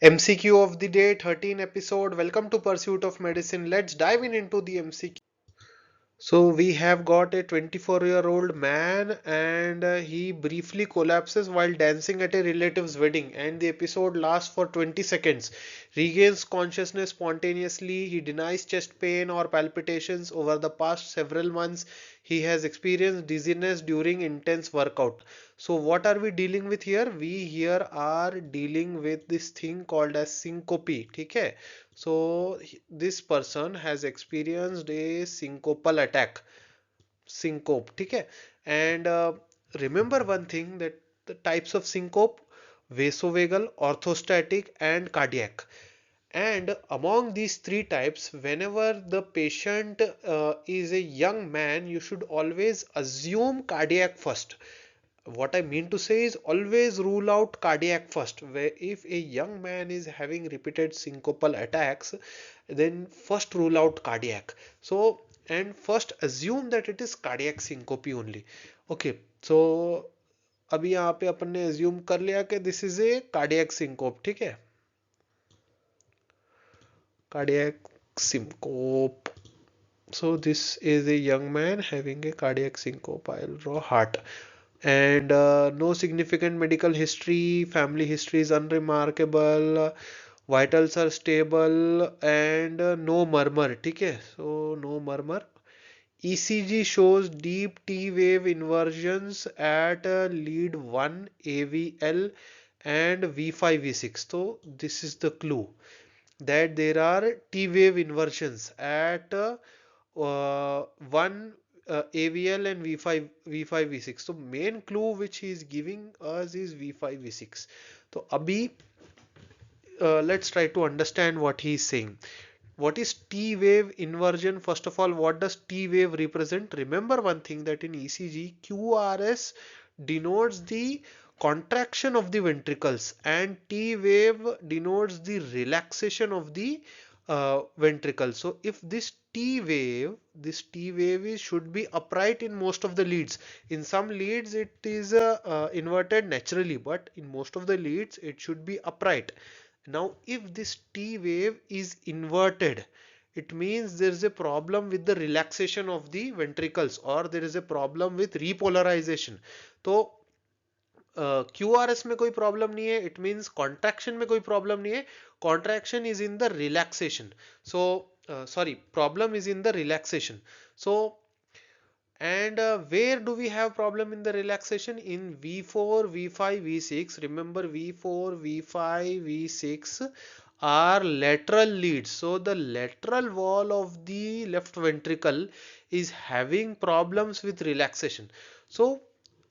MCQ of the day, 13 episode. Welcome to Pursuit of Medicine. Let's dive in into the MCQ. So we have got a 24-year-old man and he briefly collapses while dancing at a relative's wedding, and the episode lasts for 20 seconds. Regains consciousness spontaneously. He denies chest pain or palpitations. Over the past several months he has experienced dizziness during intense workout. So what are we dealing with here? We here are dealing with this thing called as syncope. Okay? So this person has experienced a syncopal attack, syncope. Okay? And remember one thing, that the types of syncope: vasovagal, orthostatic, and cardiac. And among these three types, whenever the patient is a young man, you should always assume cardiac first. What I mean to say is, always rule out cardiac first. Where if a young man is having repeated syncopal attacks, then first rule out cardiac. So, and first assume that it is cardiac syncope only. Okay, so अभी यहाँ पे अपन ने assume कर लिया कि this is a cardiac syncope. ठीक है, cardiac syncope. So this is a young man having a cardiac syncope. I'll draw heart. And no significant medical history, family history is unremarkable, vitals are stable, and no murmur. ठीक है, so no murmur. ECG shows deep T wave inversions at lead 1 AVL and V5 V6. So this is the clue, that there are T wave inversions at 1 AVL and V5 V6. So main clue which he is giving us is V5 V6. So abhi let's try to understand what he is saying. What is T wave inversion? First of all, what does T wave represent? Remember one thing, that in ECG, QRS denotes the contraction of the ventricles and T wave denotes the relaxation of the ventricle. So if this T wave should be upright in most of the leads. In some leads it is inverted naturally, but in most of the leads it should be upright. Now, if this T wave is inverted, it means there is a problem with the relaxation of the ventricles, or there is a problem with repolarization. So QRS में कोई problem नहीं है, it means contraction में कोई problem नहीं है, contraction is in the relaxation. So sorry, problem is in the relaxation. So, and where do we have problem in the relaxation? In V4, V5, V6. Remember, V4, V5, V6 are lateral leads. So the lateral wall of the left ventricle is having problems with relaxation. So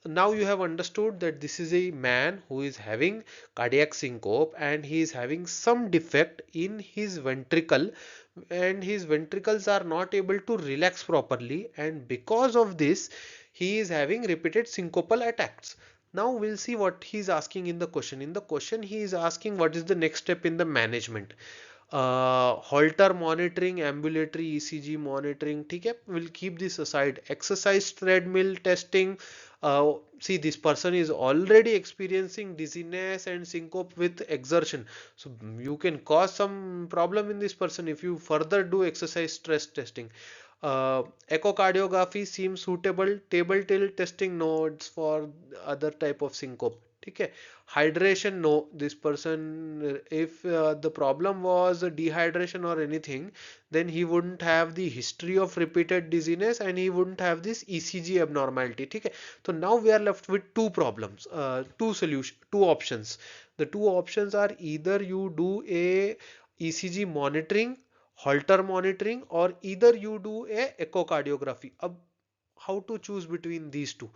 now you have understood that this is a man who is having cardiac syncope and he is having some defect in his ventricle, and his ventricles are not able to relax properly, and because of this he is having repeated syncopal attacks. Now we'll see what he is asking in the question. In the question he is asking what is the next step in the management. Holter monitoring, ambulatory ECG monitoring. ठीक है, we'll keep this aside. Exercise treadmill testing. See, this person is already experiencing dizziness and syncope with exertion, so you can cause some problem in this person if you further do exercise stress testing. Echocardiography seems suitable. Table tilt testing, no, it's for other type of syncope. ठीक है. Hydration, no, this person, if the problem was dehydration or anything, then he wouldn't have the history of repeated dizziness and he wouldn't have this ECG abnormality. ठीक है. So now we are left with two problems, two options. The two options are, either you do a ECG monitoring, Holter monitoring, or either you do a echocardiography. How to choose between these two?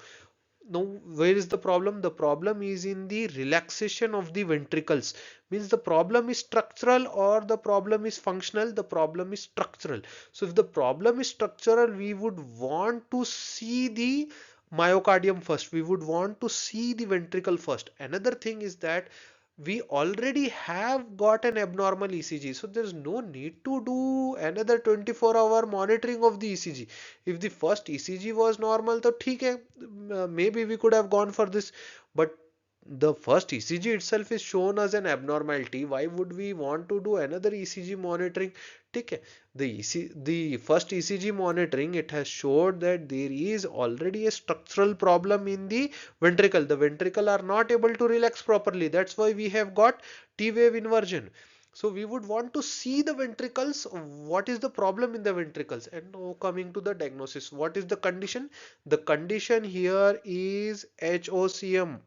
Now where is the problem? The problem is in the relaxation of the ventricles. Means the problem is structural or the problem is functional? The problem is structural. So if the problem is structural, we would want to see the myocardium first, we would want to see the ventricle first. Another thing is that we already have got an abnormal ECG, so there's no need to do another 24-hour monitoring of the ECG. If the first ECG was normal, तो ठीक है, maybe we could have gone for this, but the first ECG itself is shown as an abnormality. Why would we want to do another ECG monitoring? Okay, the first ECG monitoring, it has showed that there is already a structural problem in the ventricle. The ventricle are not able to relax properly. That's why we have got T wave inversion. So we would want to see the ventricles, what is the problem in the ventricles. And now coming to the diagnosis, what is the condition? The condition here is HOCM,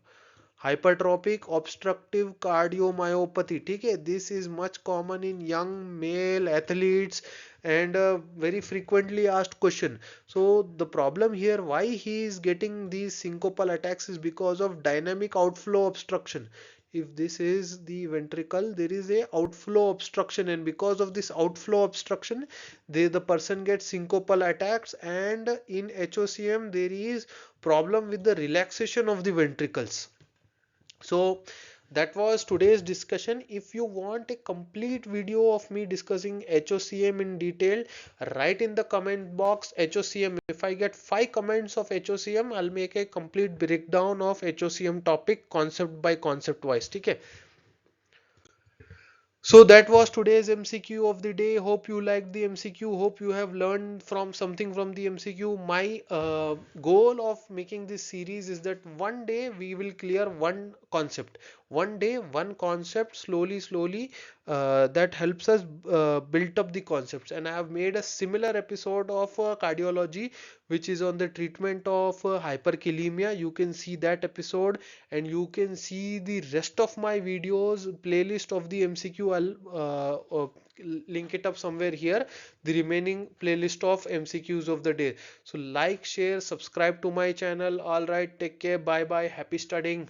hypertrophic obstructive cardiomyopathy. Okay, this is much common in young male athletes and a very frequently asked question. So the problem here, why he is getting these syncopal attacks, is because of dynamic outflow obstruction. If this is the ventricle, there is a outflow obstruction, and because of this outflow obstruction, the person gets syncopal attacks. And in HOCM there is problem with the relaxation of the ventricles. So that was today's discussion. If you want a complete video of me discussing HOCM in detail, write in the comment box HOCM. If I get 5 comments of HOCM, I'll make a complete breakdown of HOCM topic concept by concept wise. Okay. So that was today's MCQ of the day. Hope you liked the MCQ. Hope you have learned from something from the MCQ. My goal of making this series is that one day we will clear one concept. One day, one concept, slowly, that helps us build up the concepts. And I have made a similar episode of cardiology, which is on the treatment of hyperkalemia. You can see that episode, and you can see the rest of my videos playlist of the MCQ. I'll link it up somewhere here, the remaining playlist of MCQs of the day. So like, share, subscribe to my channel. All right, take care, bye bye, happy studying.